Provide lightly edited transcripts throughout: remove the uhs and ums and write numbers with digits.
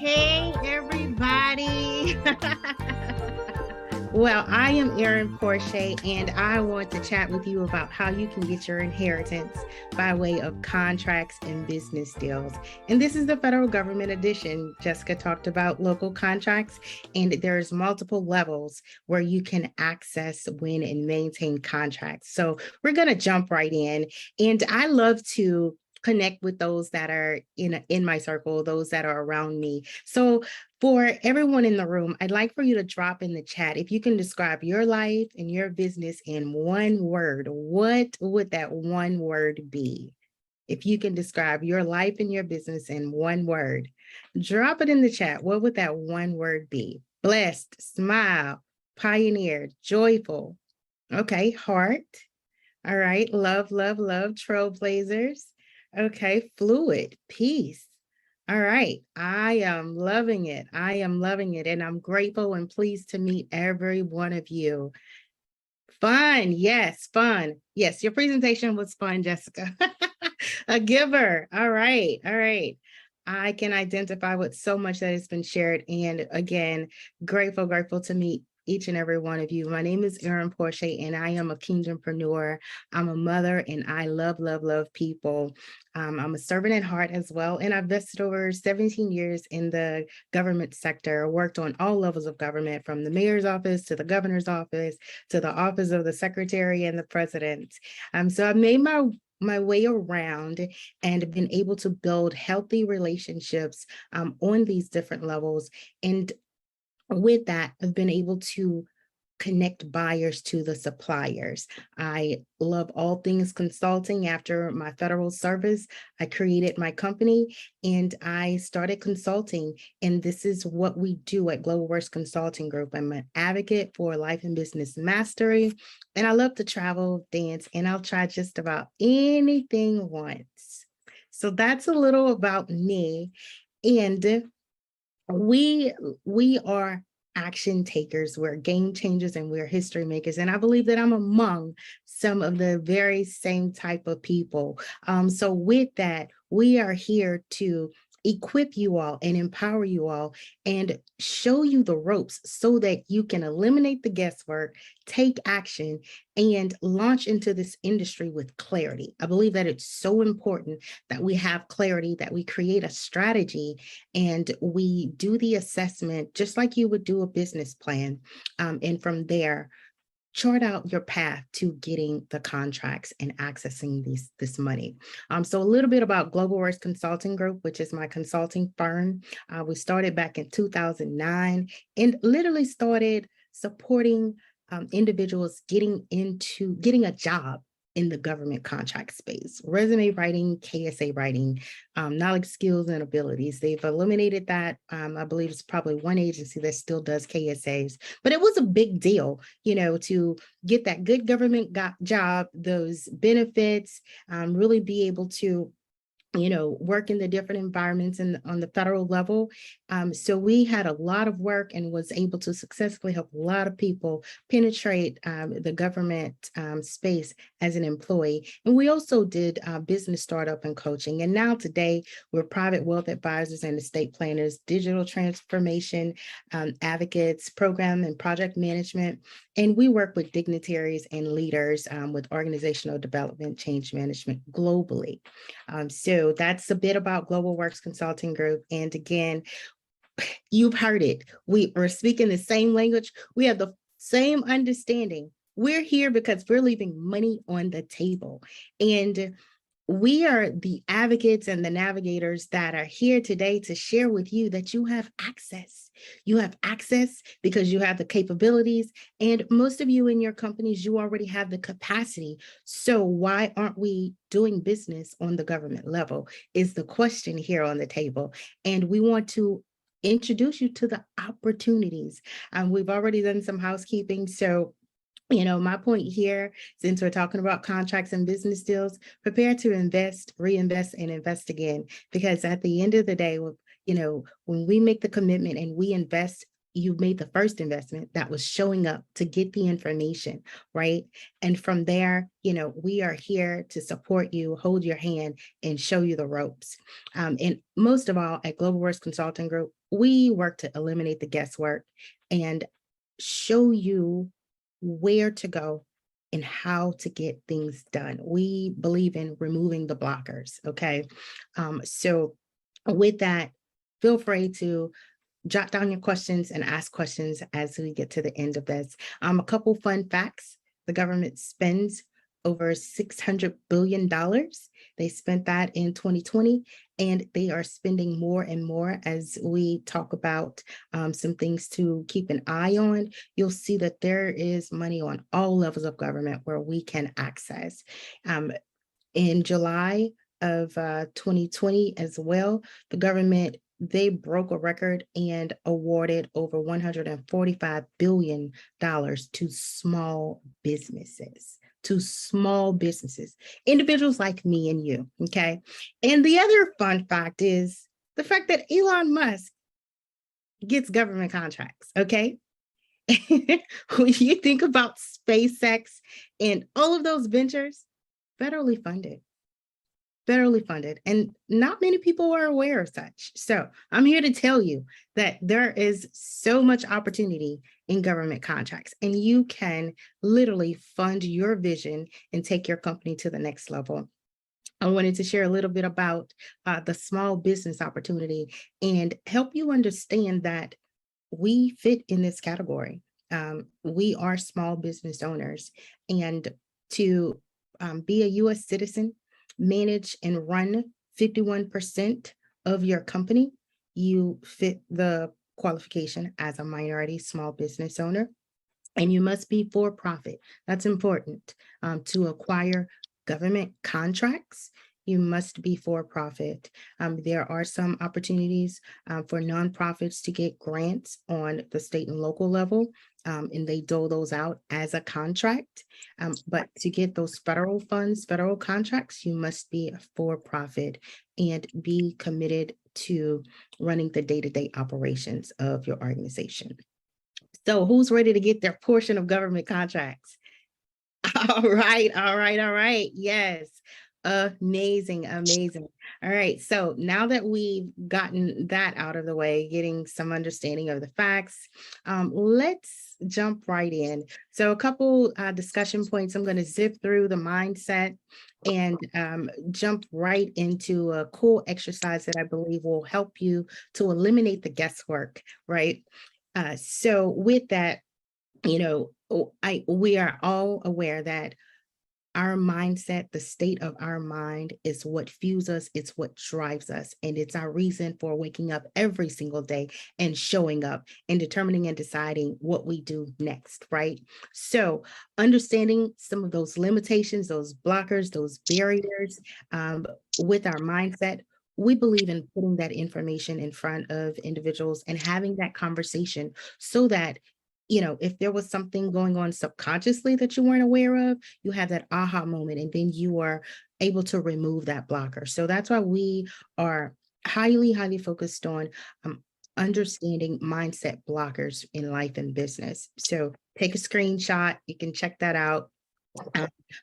Hey, everybody. Well, I am Erin Porche, and I want to chat with you about how you can get your inheritance by way of contracts and business deals. And this is the federal government edition. Jessica talked about local contracts, and there's multiple levels where you can access, win, and maintain contracts. So we're going to jump right in. And I love to connect with those that are in my circle, those that are around me. So for everyone in the room, I'd like for you to drop in the chat if you can describe your life and your business in one word. What would that one word be? If you can describe your life and your business in one word, drop it in the chat. What would that one word be? Blessed, smile, pioneer, joyful. Okay, heart. All right, love, love, love, trailblazers. Okay, fluid, peace. All right, I am loving it. I am loving it. And I'm grateful and pleased to meet every one of you. Fun, yes, fun. Yes, your presentation was fun, Jessica. A giver. All right, all right. I can identify with so much that has been shared. And again, grateful to meet each and every one of you. My name is Erin Porche, and I am a kingdompreneur. I'm a mother, and I love, love, love people. I'm a servant at heart as well, and I've invested over 17 years in the government sector, worked on all levels of government, from the mayor's office to the governor's office to the office of the secretary and the president. So I've made my way around and been able to build healthy relationships on these different levels. And with that, I've been able to connect buyers to the suppliers. I love all things consulting. After my federal service, I created my company and I started consulting. And this is what we do at Global Works Consulting Group. I'm an advocate for life and business mastery. And I love to travel, dance, and I'll try just about anything once. So that's a little about me. And we are action takers, we're game changers, and we're history makers. And I believe that I'm among some of the very same type of people. So with that, we are here to equip you all and empower you all and show you the ropes so that you can eliminate the guesswork, take action, and launch into this industry with clarity. I believe that it's so important that we have clarity, that we create a strategy, and we do the assessment just like you would do a business plan. And from there, chart out your path to getting the contracts and accessing this money. So a little bit about Global Works Consulting Group, which is my consulting firm. We started back in 2009 and literally started supporting individuals getting a job in the government contract space, resume writing, KSA writing, knowledge, skills, and abilities. They've eliminated that. I believe it's probably one agency that still does KSAs, but it was a big deal, to get that good government job, those benefits, really be able to work in the different environments and on the federal level. So we had a lot of work and was able to successfully help a lot of people penetrate the government space as an employee. And we also did business startup and coaching. And now today, we're private wealth advisors and estate planners, digital transformation advocates, program and project management. And we work with dignitaries and leaders with organizational development, change management globally. So that's a bit about Global Works Consulting Group. And again, you've heard it. We are speaking the same language. We have the same understanding. We're here because we're leaving money on the table. And we are the advocates and the navigators that are here today to share with you that you have access. You have access because you have the capabilities, and most of you in your companies, you already have the capacity. So why aren't we doing business on the government level is the question here on the table. And we want to introduce you to the opportunities. We've already done some housekeeping. So my point here, since we're talking about contracts and business deals, prepare to invest, reinvest, and invest again. Because at the end of the day, when we make the commitment and we invest, you've made the first investment that was showing up to get the information, right? And from there, we are here to support you, hold your hand, and show you the ropes. And most of all, at Global Risk Consulting Group, we work to eliminate the guesswork and show you where to go and how to get things done. We believe in removing the blockers, okay? So with that, feel free to jot down your questions and ask questions as we get to the end of this. A couple fun facts. The government spends over $600 billion. They spent that in 2020, and they are spending more and more as we talk about some things to keep an eye on. You'll see that there is money on all levels of government where we can access. In July of 2020 as well, the government, they broke a record and awarded over $145 billion to small businesses, individuals like me and you, okay? And the other fun fact is the fact that Elon Musk gets government contracts, okay? When you think about SpaceX and all of those ventures, federally funded. And not many people are aware of such. So I'm here to tell you that there is so much opportunity in government contracts, and you can literally fund your vision and take your company to the next level. I wanted to share a little bit about the small business opportunity and help you understand that we fit in this category. We are small business owners, and to be a U.S. citizen, manage and run 51% of your company, you fit the qualification as a minority small business owner, and you must be for profit. That's important. To acquire government contracts, you must be for profit. There are some opportunities for nonprofits to get grants on the state and local level, and they dole those out as a contract. But to get those federal funds, federal contracts, you must be for profit and be committed to running the day-to-day operations of your organization. So who's ready to get their portion of government contracts? All right. Yes. Amazing. All right. So now that we've gotten that out of the way, getting some understanding of the facts, let's jump right in. So a couple discussion points. I'm going to zip through the mindset and jump right into a cool exercise that I believe will help you to eliminate the guesswork, right? So with that, we are all aware that our mindset, the state of our mind, is what fuels us, it's what drives us, and it's our reason for waking up every single day and showing up and determining and deciding what we do next, right? So understanding some of those limitations, those blockers, those barriers with our mindset, we believe in putting that information in front of individuals and having that conversation so that if there was something going on subconsciously that you weren't aware of, you have that aha moment, and then you are able to remove that blocker. So that's why we are highly focused on understanding mindset blockers in life and business. So take a screenshot, you can check that out.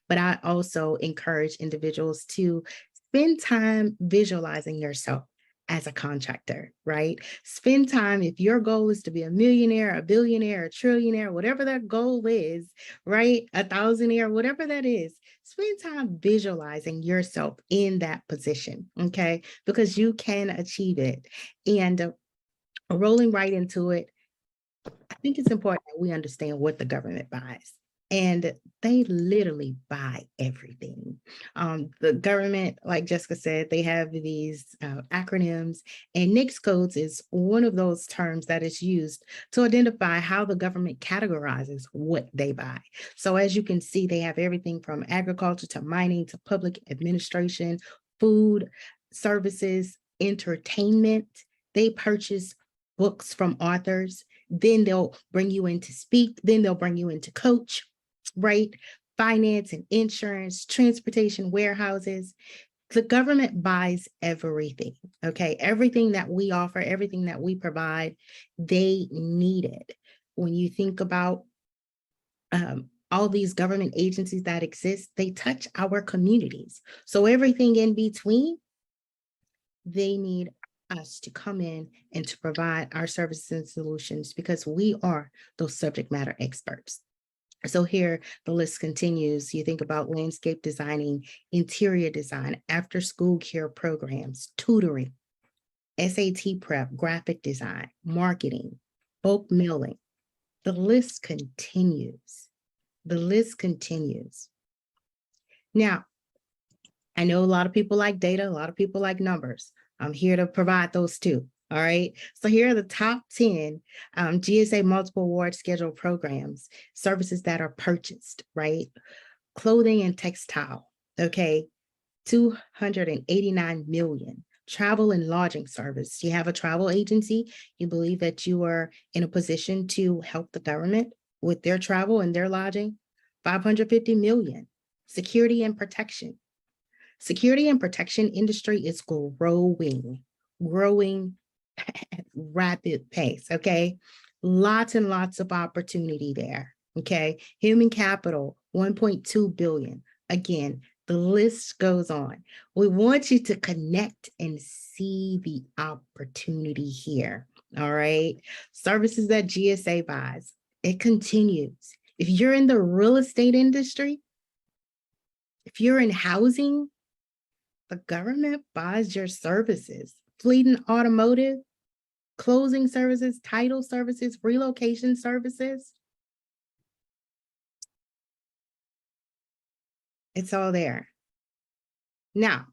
But I also encourage individuals to spend time visualizing yourself as a contractor, right? Spend time, if your goal is to be a millionaire, a billionaire, a trillionaire, whatever that goal is, right? A thousandaire, whatever that is, spend time visualizing yourself in that position, okay? Because you can achieve it. And rolling right into it, I think it's important that we understand what the government buys. And they literally buy everything. The government, like Jessica said, they have these acronyms, and NAICS codes is one of those terms that is used to identify how the government categorizes what they buy. So as you can see, they have everything from agriculture to mining to public administration, food, services, entertainment. They purchase books from authors. Then they'll bring you in to speak. Then they'll bring you in to coach, right? Finance and insurance, transportation, warehouses. The government buys everything, okay? Everything that we offer, everything that we provide, they need it. When you think about all these government agencies that exist, they touch our communities. So everything in between, they need us to come in and to provide our services and solutions because we are those subject matter experts. So here the list continues. You think about landscape designing, interior design, after school care programs, tutoring, SAT prep, graphic design, marketing, bulk mailing. The list continues. The list continues. Now, I know a lot of people like data, a lot of people like numbers. I'm here to provide those too. All right. So here are the top 10 GSA multiple award schedule programs, services that are purchased, right? Clothing and textile. Okay. 289 million. Travel and lodging service. You have a travel agency. You believe that you are in a position to help the government with their travel and their lodging. 550 million. Security and protection. Security and protection industry is growing at rapid pace, okay? Lots and lots of opportunity there, okay? Human capital, 1.2 billion. Again, the list goes on. We want you to connect and see the opportunity here, all right? Services that GSA buys, it continues. If you're in the real estate industry, if you're in housing, the government buys your services. Fleet and automotive, closing services, title services, relocation services. It's all there. Now,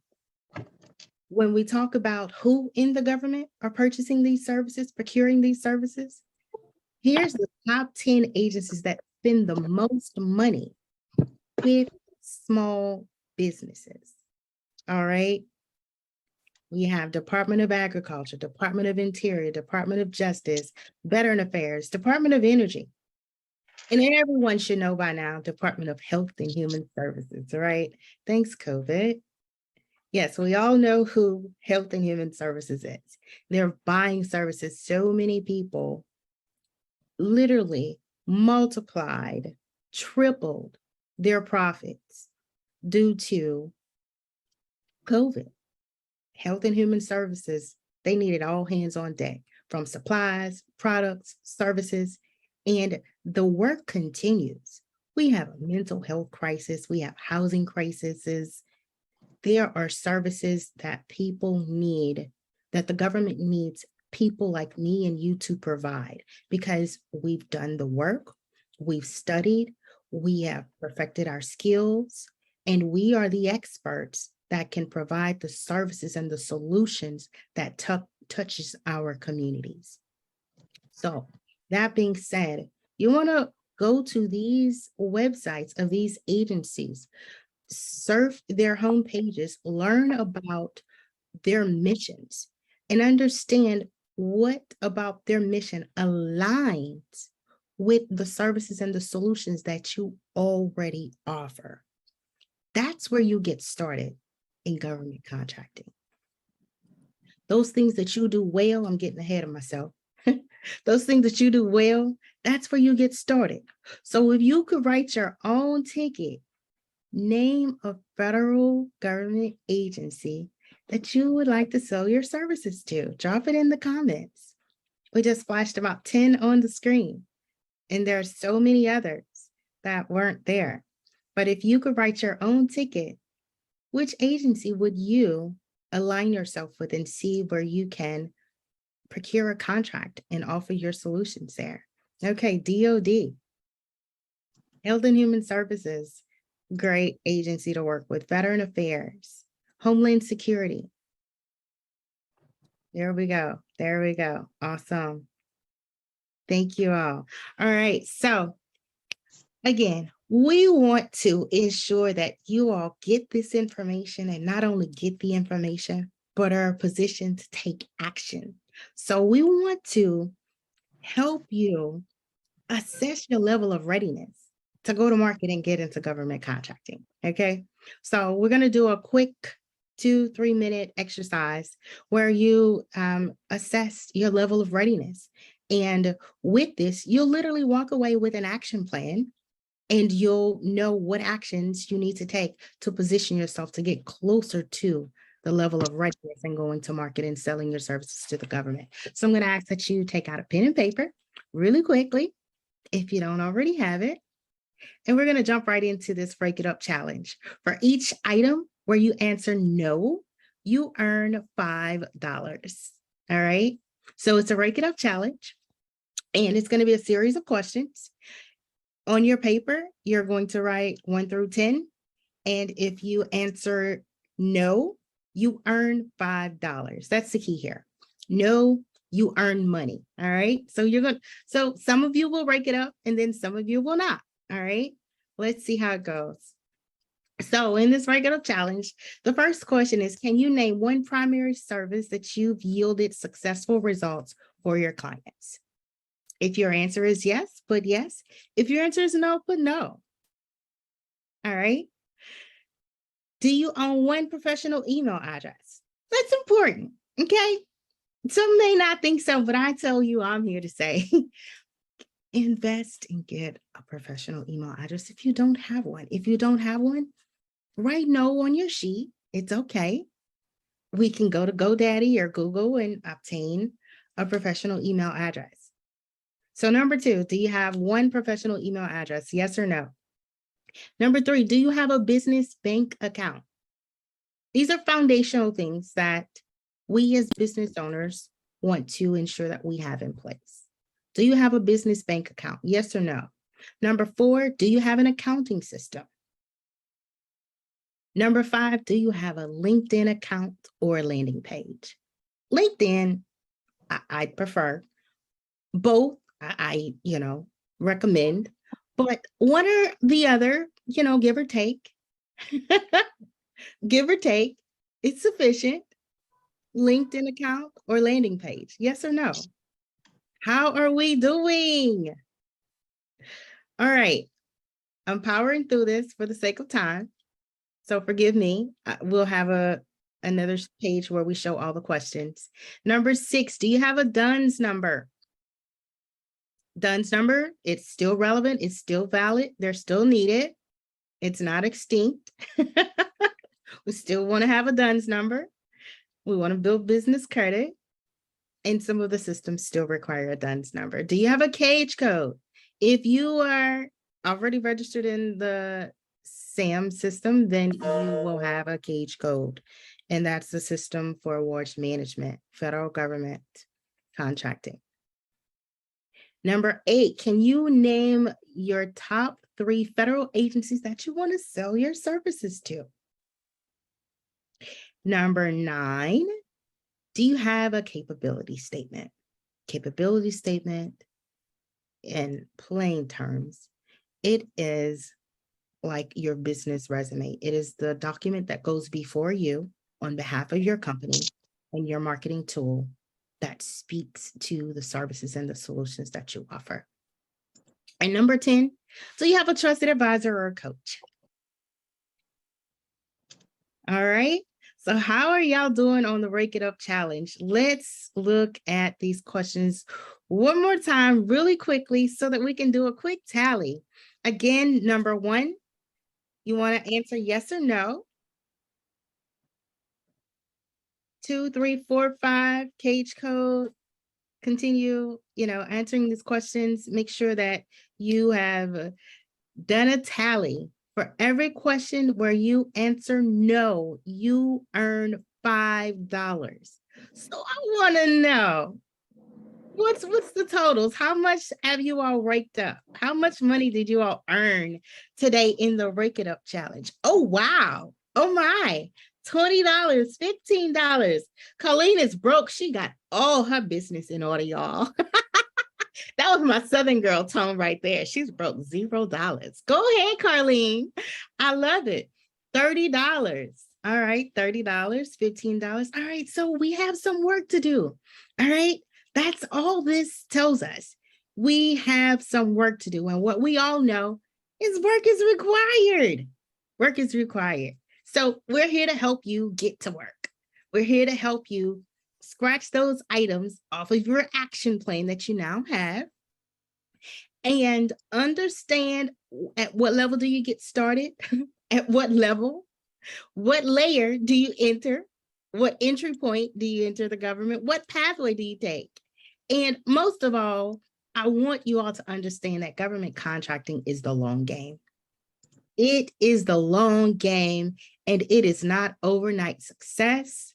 when we talk about who in the government are purchasing these services, procuring these services, here's the top 10 agencies that spend the most money with small businesses. All right. We have Department of Agriculture, Department of Interior, Department of Justice, Veteran Affairs, Department of Energy. And everyone should know by now, Department of Health and Human Services, right? Thanks, COVID. Yes, we all know who Health and Human Services is. They're buying services. So many people literally multiplied, tripled their profits due to COVID. Health and Human Services, they needed all hands on deck, from supplies, products, services, and the work continues. We have a mental health crisis. We have housing crises. There are services that people need, that the government needs people like me and you to provide, because we've done the work, we've studied, we have perfected our skills, and we are the experts that can provide the services and the solutions that touches our communities. So that being said, you want to go to these websites of these agencies, surf their home pages, learn about their missions, and understand what about their mission aligns with the services and the solutions that you already offer. That's where you get started in government contracting. Those things that you do well, I'm getting ahead of myself. Those things that you do well, that's where you get started. So if you could write your own ticket, name a federal government agency that you would like to sell your services to. Drop it in the comments. We just flashed about 10 on the screen, and there are so many others that weren't there. But if you could write your own ticket, which agency would you align yourself with and see where you can procure a contract and offer your solutions there? Okay, DOD, Health and Human Services, great agency to work with. Veteran Affairs, Homeland Security. There we go. There we go. Awesome. Thank you all. All right. So again, we want to ensure that you all get this information, and not only get the information, but are positioned to take action. So we want to help you assess your level of readiness to go to market and get into government contracting. Okay. So we're going to do a quick 2-3 minute exercise where you assess your level of readiness. And with this, you'll literally walk away with an action plan, and you'll know what actions you need to take to position yourself to get closer to the level of readiness and going to market and selling your services to the government. So I'm going to ask that you take out a pen and paper really quickly, if you don't already have it. And we're going to jump right into this break it up challenge. For each item where you answer no, you earn $5. All right. So it's a break it up challenge, and it's going to be a series of questions. On your paper, you're going to write 1 through 10. And if you answer no, you earn $5. That's the key here. No, you earn money. All right. So some of you will break it up, and then some of you will not. All right. Let's see how it goes. So in this break it up challenge, the first question is, can you name one primary service that you've yielded successful results for your clients? If your answer is yes, put yes. If your answer is no, put no. All right. Do you own one professional email address? That's important. Okay. Some may not think so, but I tell you, I'm here to say, invest and get a professional email address if you don't have one. If you don't have one, write no on your sheet. It's okay. We can go to GoDaddy or Google and obtain a professional email address. So number 2, do you have one professional email address? Yes or no? Number 3, do you have a business bank account? These are foundational things that we as business owners want to ensure that we have in place. Do you have a business bank account? Yes or no? Number 4, do you have an accounting system? Number 5, do you have a LinkedIn account or a landing page? LinkedIn, I'd prefer. Both, I recommend, but one or the other, give or take. Give or take, it's sufficient. LinkedIn account or landing page? Yes or no? How are we doing? All right. I'm powering through this for the sake of time, so forgive me. We'll have another page where we show all the questions. Number 6, do you have a DUNS number? DUNS number, it's still relevant. It's still valid. They're still needed. It's not extinct. We still want to have a DUNS number. We want to build business credit. And some of the systems still require a DUNS number. Do you have a cage code? If you are already registered in the SAM system, then you will have a cage code. And that's the system for awards management, federal government contracting. Number 8, can you name your top 3 federal agencies that you want to sell your services to? Number 9, do you have a capability statement? Capability statement, in plain terms, it is like your business resume. It is the document that goes before you on behalf of your company and your marketing tool that speaks to the services and the solutions that you offer. And number 10, do you have a trusted advisor or a coach? All right. So how are y'all doing on the Break It Up challenge? Let's look at these questions one more time really quickly so that we can do a quick tally. Again, number 1, you want to answer yes or no. 2, 3, 4, 5, cage code. Continue, answering these questions. Make sure that you have done a tally. For every question where you answer no, you earn $5. So I want to know, what's the totals? How much have you all raked up? How much money did you all earn today in the Rake It Up challenge? Oh, wow. Oh, my. $20, $15. Colleen is broke. She got all her business in order, y'all. That was my Southern girl tone right there. She's broke $0. Go ahead, Carlene. I love it. $30. All right, $30, $15. All right, so we have some work to do. All right, that's all this tells us. We have some work to do. And what we all know is work is required. Work is required. So we're here to help you get to work. We're here to help you scratch those items off of your action plan that you now have and understand at what level do you get started, at what level, what layer do you enter, what entry point do you enter the government, what pathway do you take? And most of all, I want you all to understand that government contracting is the long game. It is the long game, and it is not overnight success.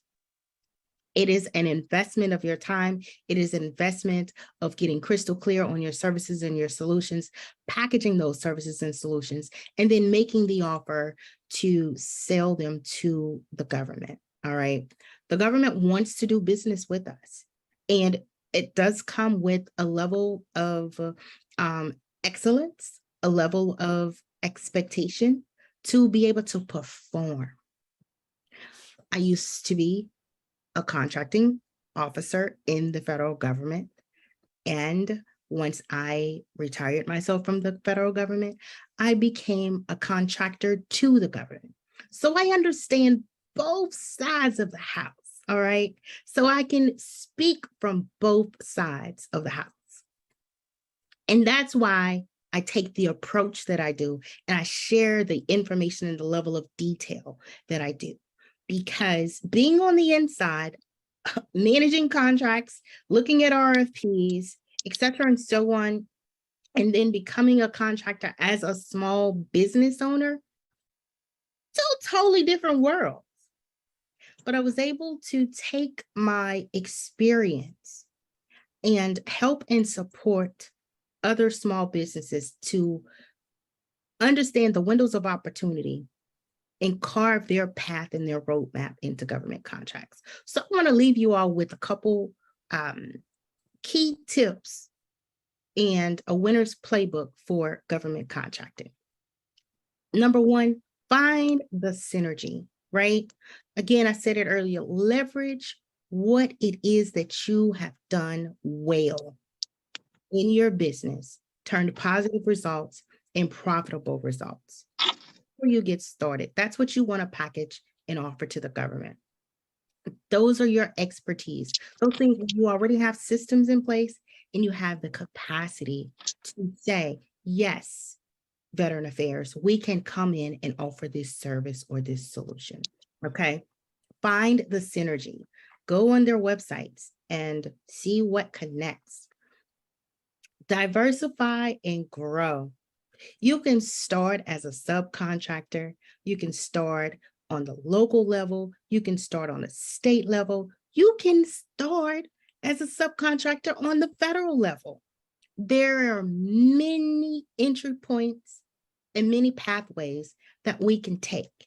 It is an investment of your time. It is an investment of getting crystal clear on your services and your solutions, packaging those services and solutions, and then making the offer to sell them to the government. All right. The government wants to do business with us, and it does come with a level of excellence, a level of expectation to be able to perform. I used to be a contracting officer in the federal government. And once I retired myself from the federal government, I became a contractor to the government. So I understand both sides of the house. All right. So I can speak from both sides of the house. And that's why I take the approach that I do, and I share the information and the level of detail that I do. Because being on the inside, managing contracts, looking at RFPs, et cetera, and so on, and then becoming a contractor as a small business owner, two totally different worlds. But I was able to take my experience and help and support other small businesses to understand the windows of opportunity and carve their path and their roadmap into government contracts. So I want to leave you all with a couple key tips and a winner's playbook for government contracting. Number one, find the synergy, right? Again, I said it earlier, leverage what it is that you have done well in your business, turn positive results and profitable results. Before you get started, that's what you want to package and offer to the government. Those are your expertise. Those things you already have systems in place and you have the capacity to say, yes, Veteran Affairs, we can come in and offer this service or this solution. Okay. Find the synergy. Go on their websites and see what connects. Diversify and grow. You can start as a subcontractor. You can start on the local level. You can start on a state level. You can start as a subcontractor on the federal level. There are many entry points and many pathways that we can take.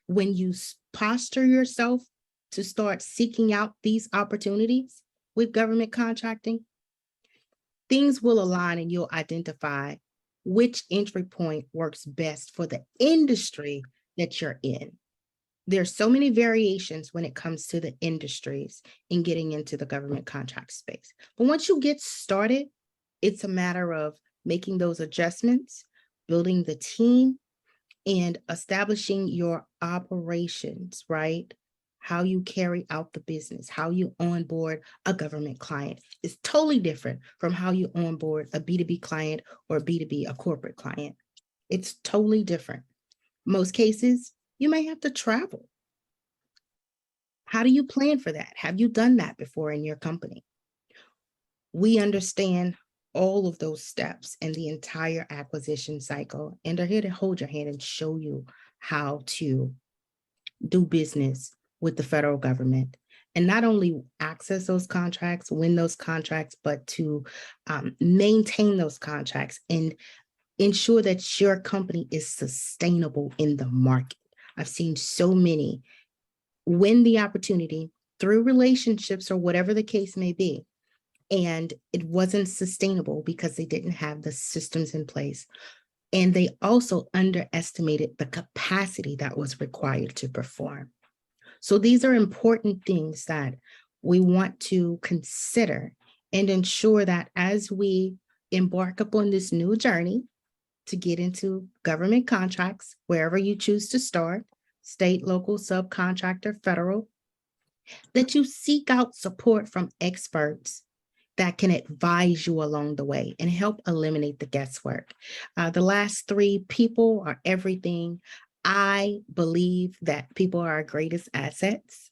When you posture yourself to start seeking out these opportunities with government contracting, things will align and you'll identify which entry point works best for the industry that you're in. There's so many variations when it comes to the industries in getting into the government contract space. But once you get started, it's a matter of making those adjustments, building the team, and establishing your operations, right? How you carry out the business, how you onboard a government client is totally different from how you onboard a B2B client or B2B, a corporate client. It's totally different. Most cases, you may have to travel. How do you plan for that? Have you done that before in your company? We understand all of those steps in the entire acquisition cycle and are here to hold your hand and show you how to do business with the federal government and not only access those contracts, win those contracts, but to maintain those contracts and ensure that your company is sustainable in the market. I've seen so many win the opportunity through relationships or whatever the case may be, and it wasn't sustainable because they didn't have the systems in place. And they also underestimated the capacity that was required to perform. So these are important things that we want to consider and ensure that as we embark upon this new journey to get into government contracts, wherever you choose to start, state, local, subcontractor, federal, that you seek out support from experts that can advise you along the way and help eliminate the guesswork. The last three, people are everything. I believe that people are our greatest assets.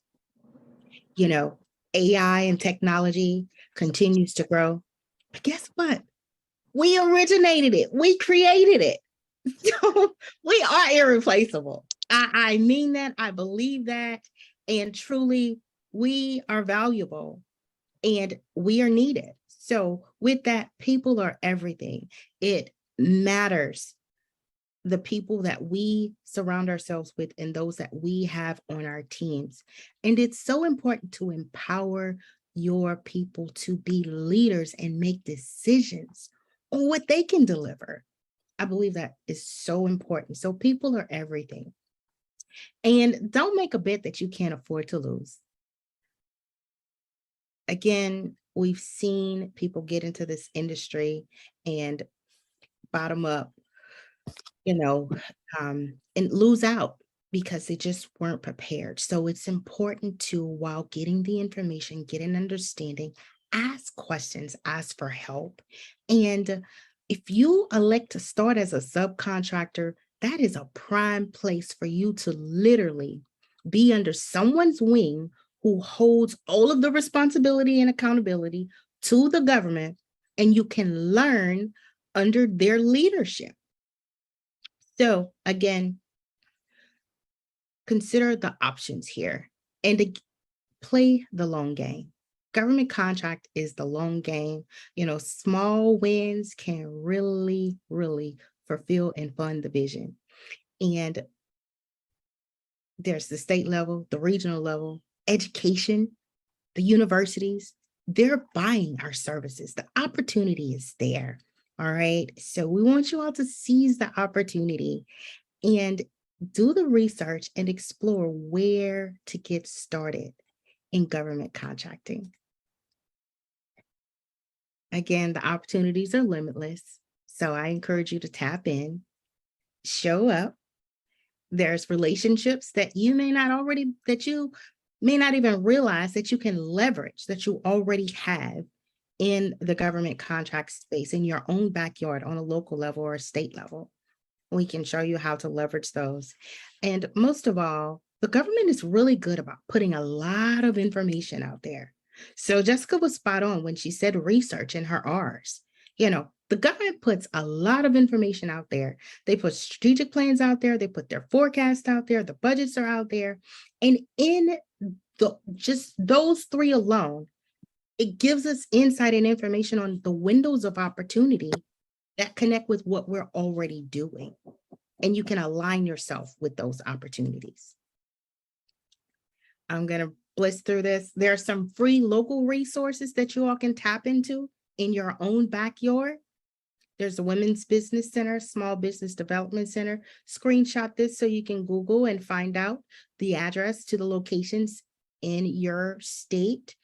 You know, AI and technology continues to grow. But guess what? We originated it. We created it. So we are irreplaceable. I mean that. I believe that. And truly, we are valuable and we are needed. So with that, people are everything. It matters the people that we surround ourselves with and those that we have on our teams. And it's so important to empower your people to be leaders and make decisions on what they can deliver. I believe that is so important. So people are everything. And don't make a bet that you can't afford to lose. Again, we've seen people get into this industry and bottom up, you know, and lose out because they just weren't prepared. So it's important to, while getting the information, get an understanding, ask questions, ask for help. And if you elect to start as a subcontractor, that is a prime place for you to literally be under someone's wing who holds all of the responsibility and accountability to the government, and you can learn under their leadership. So again, consider the options here and to play the long game. Government contract is the long game. You know, small wins can really, really fulfill and fund the vision. And there's the state level, the regional level, education, the universities, they're buying our services. The opportunity is there. All right. So we want you all to seize the opportunity and do the research and explore where to get started in government contracting. Again, the opportunities are limitless. So I encourage you to tap in, show up. There's relationships that you may not even realize that you can leverage, that you already have in the government contract space in your own backyard on a local level or a state level. We can show you how to leverage those. And most of all, the government is really good about putting a lot of information out there. So Jessica was spot on when she said research in her R's. You know, the government puts a lot of information out there. They put strategic plans out there. They put their forecasts out there. The budgets are out there. And in just those three alone, it gives us insight and information on the windows of opportunity that connect with what we're already doing. And you can align yourself with those opportunities. I'm going to blitz through this. There are some free local resources that you all can tap into in your own backyard. There's a Women's Business Center, Small Business Development Center. Screenshot this so you can Google and find out the address to the locations in your state.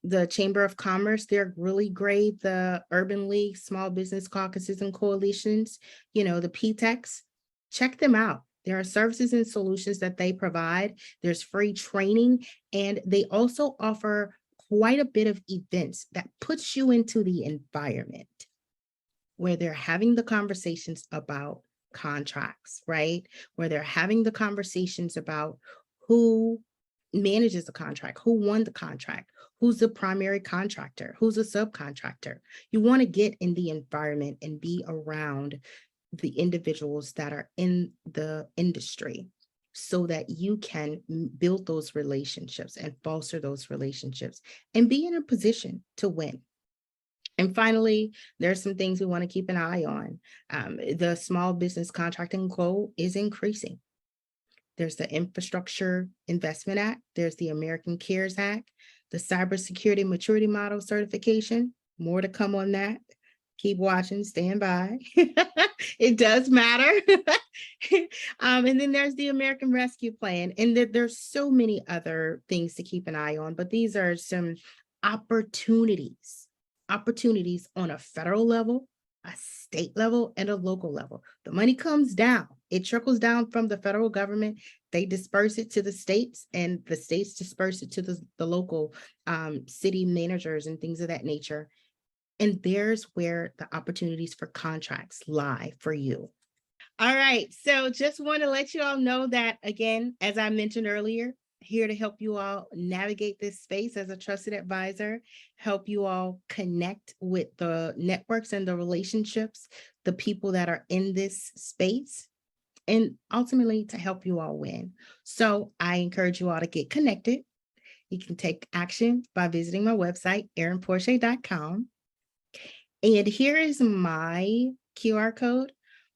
The Chamber of Commerce, they're really great. The Urban League, Small Business Caucuses and Coalitions, you know, the PTECs, check them out. There are services and solutions that they provide. There's free training, and they also offer quite a bit of events that puts you into the environment where they're having the conversations about contracts, right? Where they're having the conversations about who manages the contract, who won the contract, who's the primary contractor, who's a subcontractor. You want to get in the environment and be around the individuals that are in the industry so that you can build those relationships and foster those relationships and be in a position to win. And finally, there's some things we want to keep an eye on. The small business contracting goal is increasing. There's the Infrastructure Investment Act. There's the American CARES Act, the Cybersecurity Maturity Model Certification. More to come on that. Keep watching, stand by. It does matter. And then there's the American Rescue Plan. And there's so many other things to keep an eye on, but these are some opportunities on a federal level, a state level, and a local level. The money comes down. It trickles down from the federal government. They disperse it to the states, and the states disperse it to the local city managers and things of that nature. And there's where the opportunities for contracts lie for you. All right. So just want to let you all know that, again, as I mentioned earlier, here to help you all navigate this space as a trusted advisor, help you all connect with the networks and the relationships, the people that are in this space, and ultimately to help you all win. So I encourage you all to get connected. You can take action by visiting my website, erinporche.com. And here is my QR code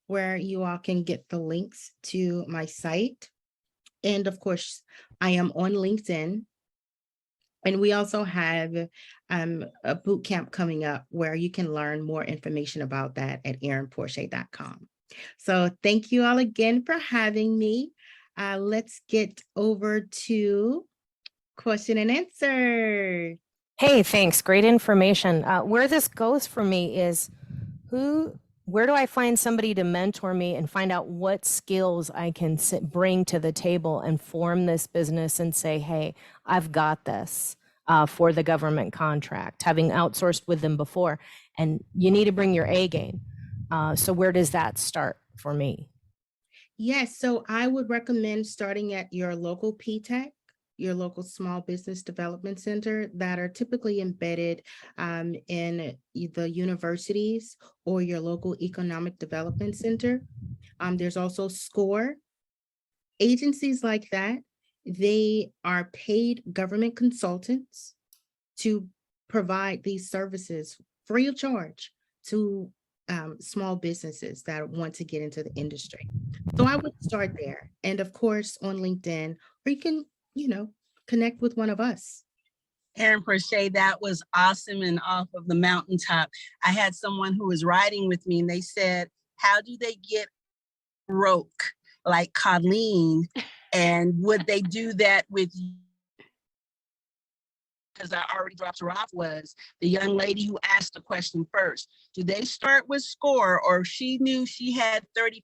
where you all can get the links to my site. And of course, I am on LinkedIn. And we also have a boot camp coming up where you can learn more information about that at erinporche.com. So thank you all again for having me. Let's get over to question and answer. Hey, thanks. Great information. Where this goes for me is where do I find somebody to mentor me and find out what skills I can bring to the table and form this business and say, hey, I've got this for the government contract, having outsourced with them before. And you need to bring your A game. So where does that start for me? Yes, so I would recommend starting at your local PTAC, your local small business development center that are typically embedded in the universities or your local economic development center. There's also SCORE. Agencies like that, they are paid government consultants to provide these services free of charge to small businesses that want to get into the industry. So I would start there. And of course, on LinkedIn, or you can, connect with one of us. Erin Porche, that was awesome and off of the mountaintop. I had someone who was riding with me and they said, how do they get broke like Colleen? And would they do that with you? Because I already dropped her off, was the young lady who asked the question first. Do they start with SCORE, or she knew she had $35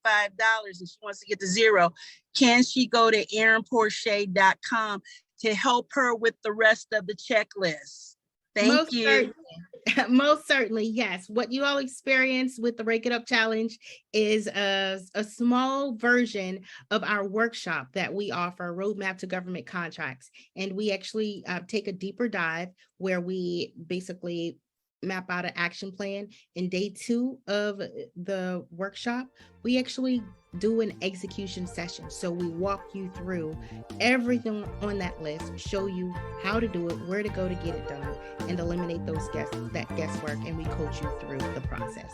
and she wants to get to zero? Can she go to erinporche.com to help her with the rest of the checklist? Thank you. Most certainly, yes. What you all experience with the Rake It Up Challenge is a small version of our workshop that we offer, Roadmap to Government Contracts. And we actually take a deeper dive where we basically map out an action plan. In day 2 of the workshop, we actually do an execution session. So we walk you through everything on that list, show you how to do it, where to go to get it done, and eliminate that guesswork, and we coach you through the process.